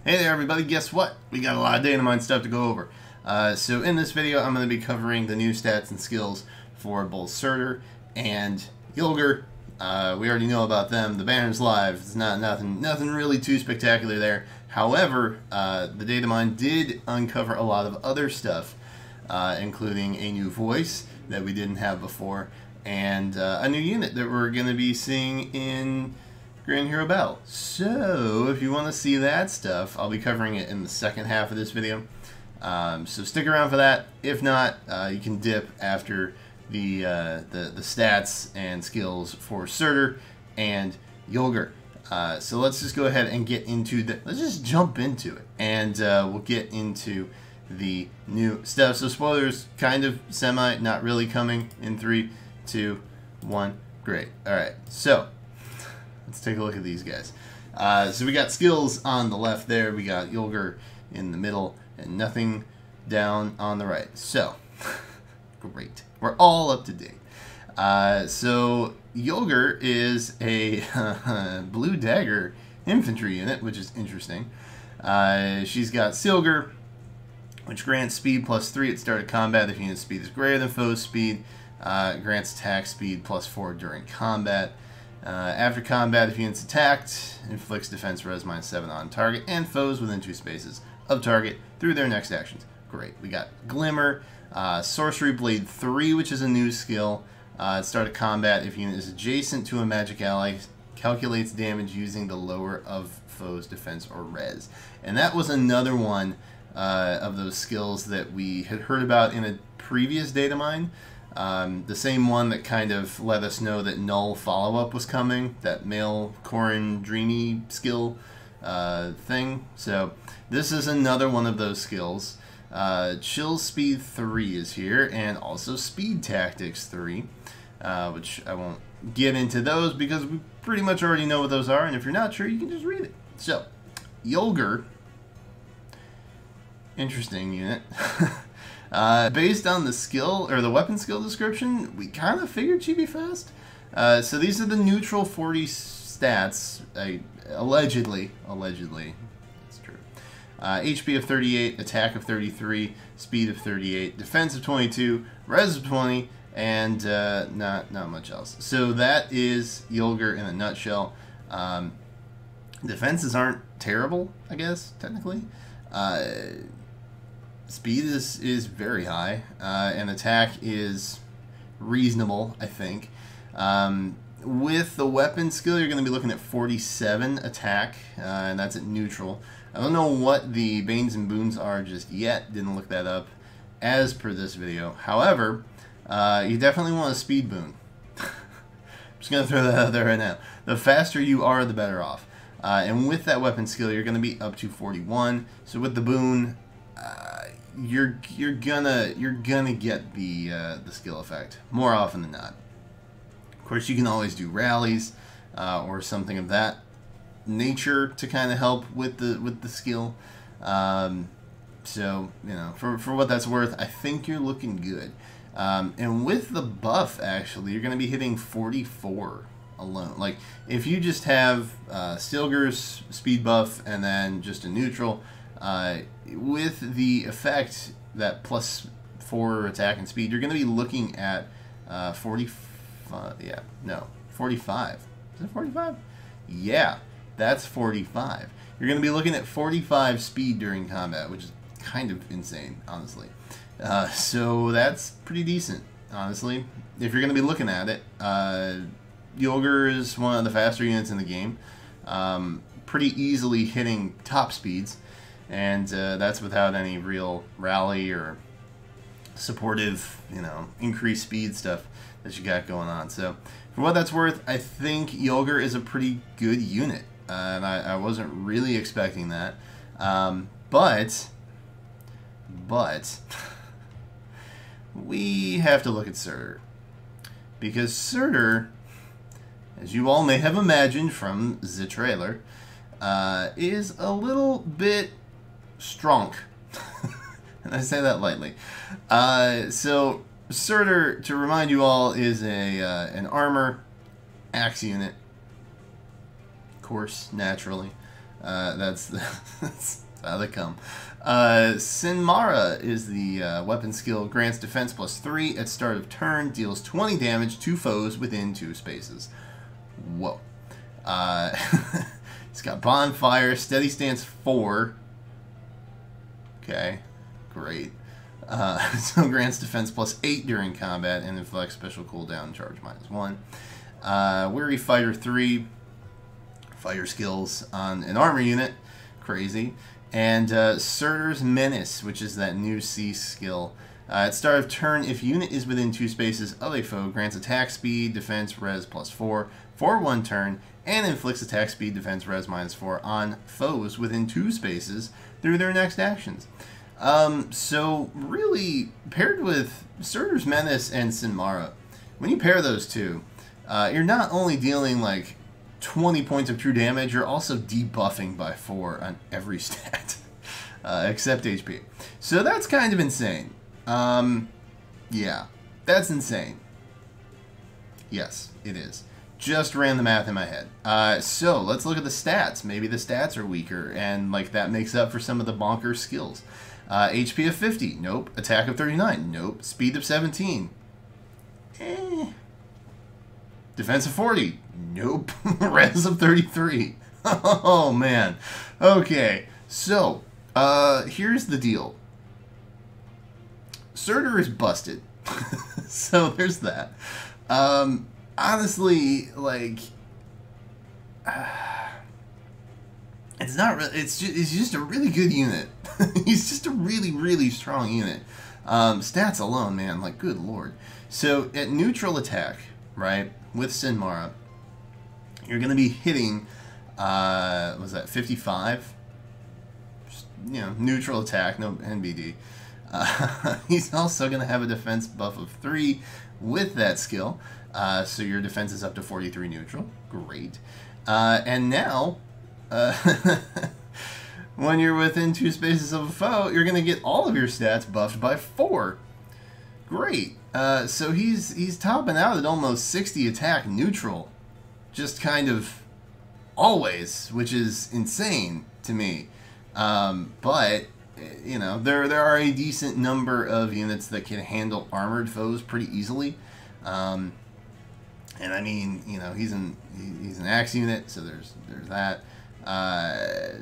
Hey there everybody, guess what? We got a lot of dynamite stuff to go over. So in this video I'm going to be covering the new stats and skills for both Surtr and Ylgr. We already know about them. The banner's live. It's nothing really too spectacular there. However, the data mine did uncover a lot of other stuff, including a new voice that we didn't have before, and a new unit that we're going to be seeing in Grand Hero Battle. So if you want to see that stuff, I'll be covering it in the second half of this video. So stick around for that. If not, you can dip after the stats and skills for Surtr and Ylgr. So let's just go ahead and get into let's just jump into it, and we'll get into the new stuff. So spoilers, kind of semi, not really, coming in 3, 2, 1. Great. All right. So let's take a look at these guys. So we got skills on the left there. We got Ylgr in the middle, and nothing down on the right. So great. We're all up to date. So Ylgr is a blue dagger infantry unit, which is interesting. She's got Ylgr, which grants speed +3 at start of combat if unit speed is greater than foe's speed. Grants attack speed +4 during combat. After combat, if unit's attacked, inflicts defense res -7 on target and foes within 2 spaces of target through their next actions. Great. We got Glimmer, Sorcery Blade 3, which is a new skill. At start of combat, if unit is adjacent to a magic ally, calculates damage using the lower of foe's defense or res. And that was another one of those skills that we had heard about in a previous data mine. The same one that kind of let us know that Null follow-up was coming, that male Corin Dreamy skill thing. So this is another one of those skills. Chill Speed 3 is here, and also Speed Tactics 3, which I won't get into those because we pretty much already know what those are, and if you're not sure, you can just read it. So, Ylgr, interesting unit. Based on the skill, or the weapon skill description, we kind of figured she'd be fast. So these are the neutral 40 stats, allegedly, it's true. HP of 38, attack of 33, speed of 38, defense of 22, res of 20, and not much else. So that is Ylgr in a nutshell. Defenses aren't terrible, I guess, technically. Speed is very high, and attack is reasonable, I think. With the weapon skill, you're going to be looking at 47 attack, and that's at neutral. I don't know what the Banes and Boons are just yet. Didn't look that up as per this video. However, you definitely want a speed boon. I'm just going to throw that out there right now. The faster you are, the better off. And with that weapon skill, you're going to be up to 41. So with the boon, you're gonna get the skill effect more often than not. Of course, you can always do rallies or something of that nature to kind of help with the skill. So you know, for what that's worth, I think you're looking good. And with the buff, actually, you're gonna be hitting 44 alone. Like if you just have Ylgr's speed buff and then just a neutral. With the effect that +4 attack and speed, you're going to be looking at 45. Yeah, no, 45. Is it 45? Yeah, that's 45. You're going to be looking at 45 speed during combat, which is kind of insane, honestly. So that's pretty decent, honestly. If you're going to be looking at it, Ylgr is one of the faster units in the game. Pretty easily hitting top speeds. And that's without any real rally or supportive, increased speed stuff that you got going on. So for what that's worth, I think Ylgr is a pretty good unit. And I wasn't really expecting that. But we have to look at Surtr. Because Surtr, as you all may have imagined from the trailer, is a little bit strong. And I say that lightly. So Surtr, to remind you all, is an armor axe unit. Of course, naturally. That's how they come. Sinmara is the weapon skill. Grants defense +3 at start of turn. Deals 20 damage to foes within 2 spaces. Whoa. It's got Bonfire. Steady Stance 4. Okay. Great. So grants defense +8 during combat and inflicts special cooldown charge -1. Weary Fighter 3. Fighter skills on an armor unit. Crazy. And Surtr's Menace, which is that new C skill. At start of turn, if unit is within 2 spaces of a foe, grants attack speed, defense, res +4 for 1 turn, and inflicts attack speed, defense, res -4 on foes within 2 spaces through their next actions. So really, paired with Surtr's Menace and Sinmara, when you pair those two, you're not only dealing like 20 points of true damage, you're also debuffing by 4 on every stat, except HP. So that's kind of insane. Yeah, that's insane. Yes, it is. Just ran the math in my head. So let's look at the stats. Maybe the stats are weaker, and like that makes up for some of the bonkers skills. HP of 50, nope. Attack of 39, nope. Speed of 17, Defense of 40, nope. Res of 33. Oh man. Okay, so here's the deal. Surtr is busted. So there's that. Honestly, like, it's not really. It's just a really good unit. He's just a really strong unit. Stats alone, man, like good lord. So at neutral attack, right, with Sinmara, you're gonna be hitting. Was that 55? Just, you know, neutral attack, no NBD. He's also gonna have a defense buff of 3 with that skill. So your defense is up to 43 neutral. Great. And now, when you're within 2 spaces of a foe, you're going to get all of your stats buffed by 4. Great. So he's topping out at almost 60 attack neutral. Just kind of always, which is insane to me. But, you know, there are a decent number of units that can handle armored foes pretty easily. And I mean, you know, he's an axe unit, so there's that. I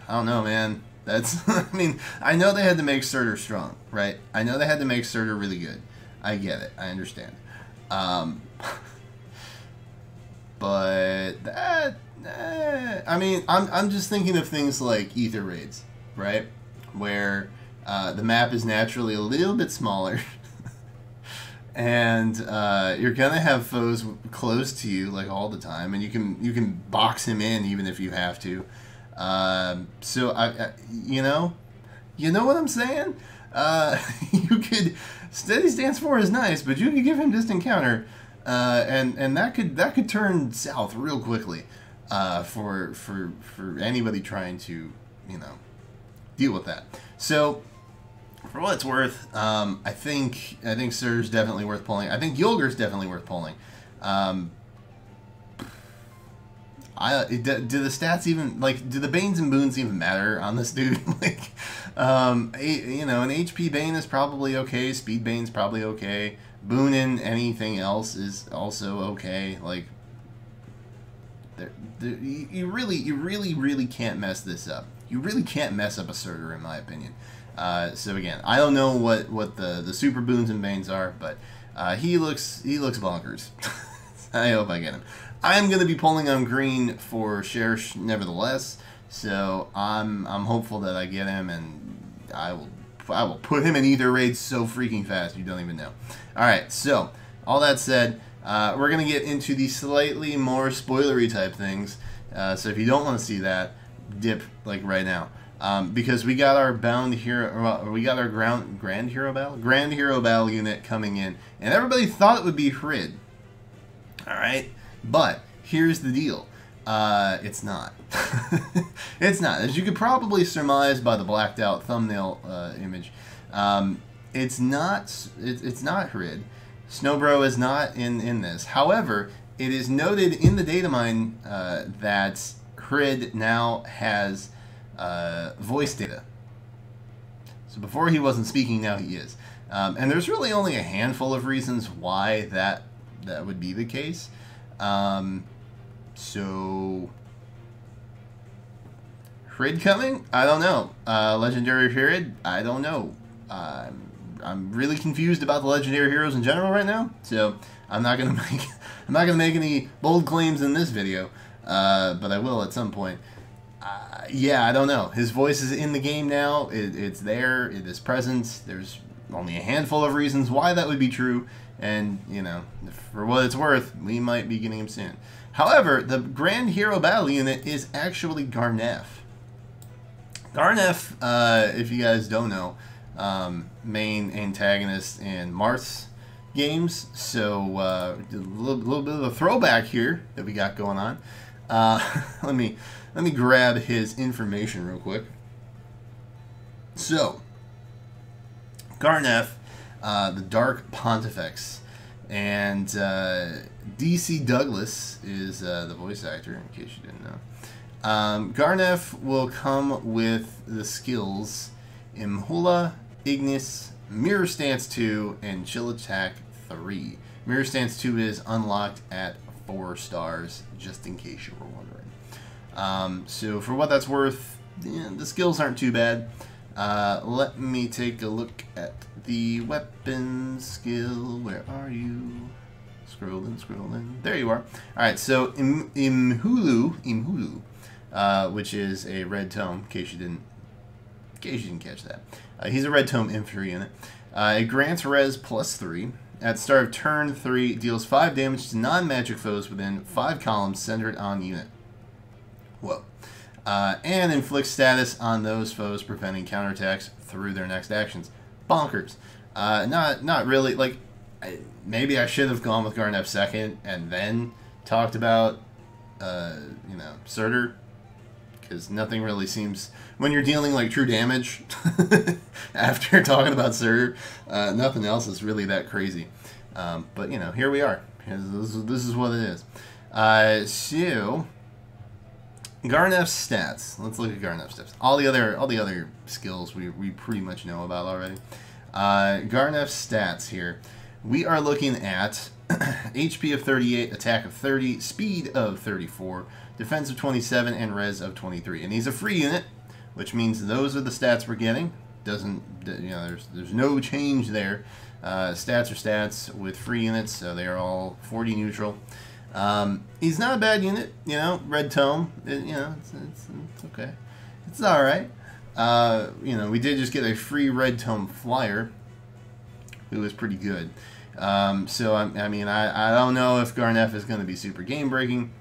don't know, man. That's I mean, I know they had to make Surtr strong, right? I know they had to make Surtr really good. I get it. I understand. But that I mean, I'm just thinking of things like Ether raids, right? Where the map is naturally a little bit smaller. And you're gonna have foes close to you like all the time, and you can box him in even if you have to. So I you know what I'm saying? You could steady stance 4 is nice, but you could give him distant counter, and that could turn south real quickly for anybody trying to deal with that. So. For what it's worth, I think Surtr's definitely worth pulling. I think Ylgr's definitely worth pulling. Do the stats even, like, do the Banes and Boons even matter on this dude? Like, an HP Bane is probably okay. Speed Bane's probably okay. Boon and anything else is also okay. Like, you really can't mess this up. You really can't mess up a Surtr, in my opinion. So again, I don't know what the super boons and banes are, but he looks bonkers. I hope I get him. I'm gonna be pulling on green for Shersh nevertheless, so I'm hopeful that I get him, and I will put him in either raid so freaking fast you don't even know. All right, so all that said, we're gonna get into the slightly more spoilery type things. So if you don't want to see that, dip like right now. Because we got our Grand Hero Battle unit coming in, and everybody thought it would be Hrid. Alright? But, here's the deal. It's not. It's not. As you could probably surmise by the blacked out thumbnail image, it's not Hrid. Snowbro is not in this. However, it is noted in the data mine that Hrid now has voice data. So before he wasn't speaking, now he is. And there's really only a handful of reasons why that would be the case. So Hrid coming? I don't know. Legendary Hrid? I don't know. I'm really confused about the legendary heroes in general right now, so I'm not gonna make any bold claims in this video, but I will at some point. Yeah, I don't know. His voice is in the game now. It's there. It is present. There's only a handful of reasons why that would be true, and, you know, for what it's worth, we might be getting him soon. However, the Grand Hero Battle Unit is actually Garnef. Garnef, if you guys don't know, main antagonist in Marth's games, so a little bit of a throwback here that we got going on. Let me grab his information real quick. So, Garnef, the Dark Pontifex, and DC Douglas is the voice actor, in case you didn't know. Garnef will come with the skills Imhula, Ignis, Mirror Stance 2, and Chill Attack 3. Mirror Stance 2 is unlocked at 4 stars, just in case you were wondering. So for what that's worth, yeah, the skills aren't too bad. Let me take a look at the weapon skill. Where are you? Scrolling. There you are. Alright, so Imhulu, which is a red tome, in case you didn't catch that. He's a red tome infantry unit. It grants res +3. At the start of turn 3, deals 5 damage to non-magic foes within 5 columns centered on unit. Whoa. And inflicts status on those foes, preventing counterattacks through their next actions. Bonkers. Not really. Like, maybe I should have gone with Garnef second and then talked about, you know, Surtr. Because nothing really seems, when you're dealing like true damage after talking about Surtr, nothing else is really that crazy. But you know, here we are. This is what it is. So Garnef's stats. Let's look at Garnef's stats. All the other skills we pretty much know about already. Garnef's stats here. We are looking at HP of 38, attack of 30, speed of 34, defense of 27, and res of 23. And he's a free unit, which means those are the stats we're getting. Doesn't, you know, there's no change there. Stats are stats with free units, so they are all 40 neutral. He's not a bad unit, you know. Red tome, you know, it's okay. It's all right. You know, we did just get a free red tome flyer, who is pretty good. So I mean, I don't know if Garnef is going to be super game breaking.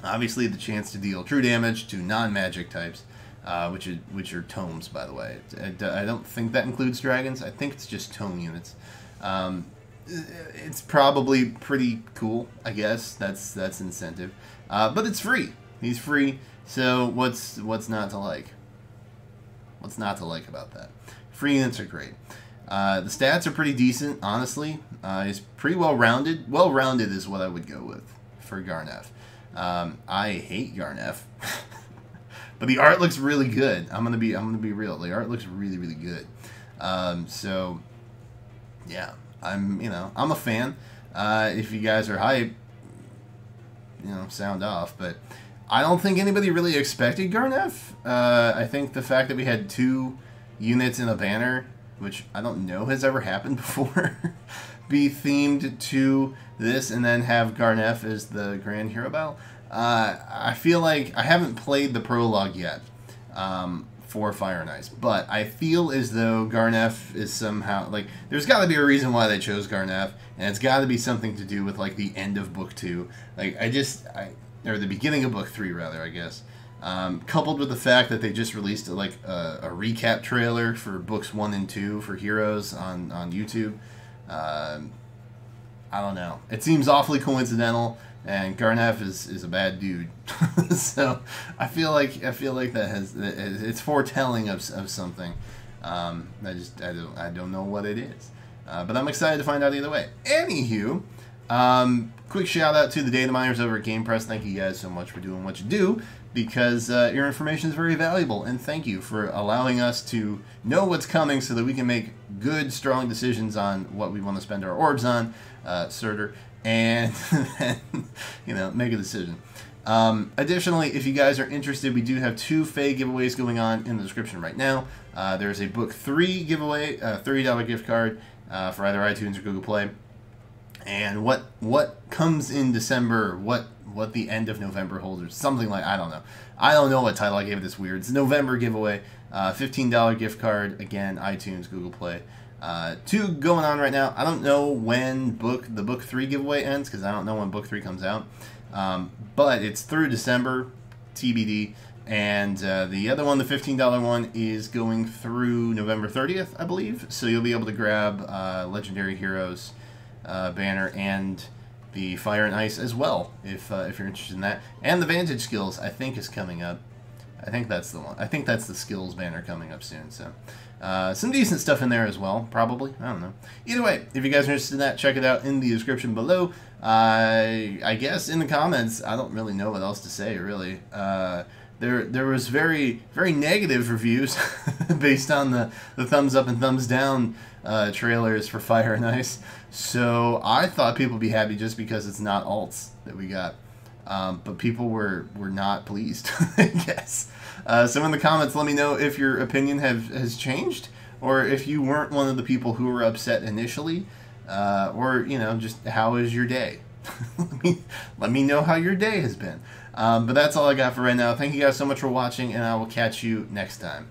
Obviously, the chance to deal true damage to non-magic types, which are tomes, by the way. I don't think that includes dragons. I think it's just tome units. It's probably pretty cool, I guess. That's incentive. But it's free. He's free. So what's not to like? What's not to like about that? Free units are great. The stats are pretty decent, honestly. He's pretty well-rounded. Well-rounded is what I would go with for Garnef. I hate Garnef, but the art looks really good. I'm gonna be real. The art looks really, really good. So yeah, I'm a fan. If you guys are hype, you know, sound off. But I don't think anybody really expected Garnef. I think the fact that we had 2 units in a banner, which I don't know has ever happened before, be themed to this and then have Garnef as the Grand Hero Battle. I feel like I haven't played the prologue yet for Fire and Ice, but I feel as though Garnef is somehow, like, there's got to be a reason why they chose Garnef, and it's got to be something to do with, like, the end of Book 2. Like, or the beginning of Book 3, rather, I guess. Coupled with the fact that they just released a recap trailer for books 1 and 2 for Heroes on YouTube. I don't know. It seems awfully coincidental, and Garnef is a bad dude. So I feel like that it's foretelling of something. I don't know what it is, but I'm excited to find out either way. Anywho, quick shout out to the data miners over at Game Press. Thank you guys so much for doing what you do, because your information is very valuable, and thank you for allowing us to know what's coming so that we can make good, strong decisions on what we want to spend our orbs on, Surtr, and then, you know, make a decision. Additionally, if you guys are interested, we do have 2 Fae giveaways going on in the description right now. There's a Book 3 giveaway, a $30 gift card for either iTunes or Google Play. And what comes in December, what the end of November holds, or something like, I don't know. I don't know what title I gave it. This weird. It's a November giveaway, $15 gift card, again, iTunes, Google Play. 2 going on right now. I don't know when the Book 3 giveaway ends, because I don't know when Book 3 comes out. But it's through December, TBD. And the other one, the $15 one, is going through November 30th, I believe. So you'll be able to grab Legendary Heroes banner and the Fire and Ice as well, if you're interested in that. And the Vantage Skills, I think, is coming up. I think that's the one. I think that's the Skills banner coming up soon. So some decent stuff in there as well, probably. I don't know. Either way, if you guys are interested in that, check it out in the description below. I guess in the comments, I don't really know what else to say, really. There was very negative reviews based on the thumbs up and thumbs down trailers for Fire and Ice. So I thought people would be happy just because it's not alts that we got. But people were not pleased, I guess. So in the comments, let me know if your opinion has changed, or if you weren't one of the people who were upset initially, or, you know, just how is your day? let me know how your day has been. But that's all I got for right now. Thank you guys so much for watching, and I will catch you next time.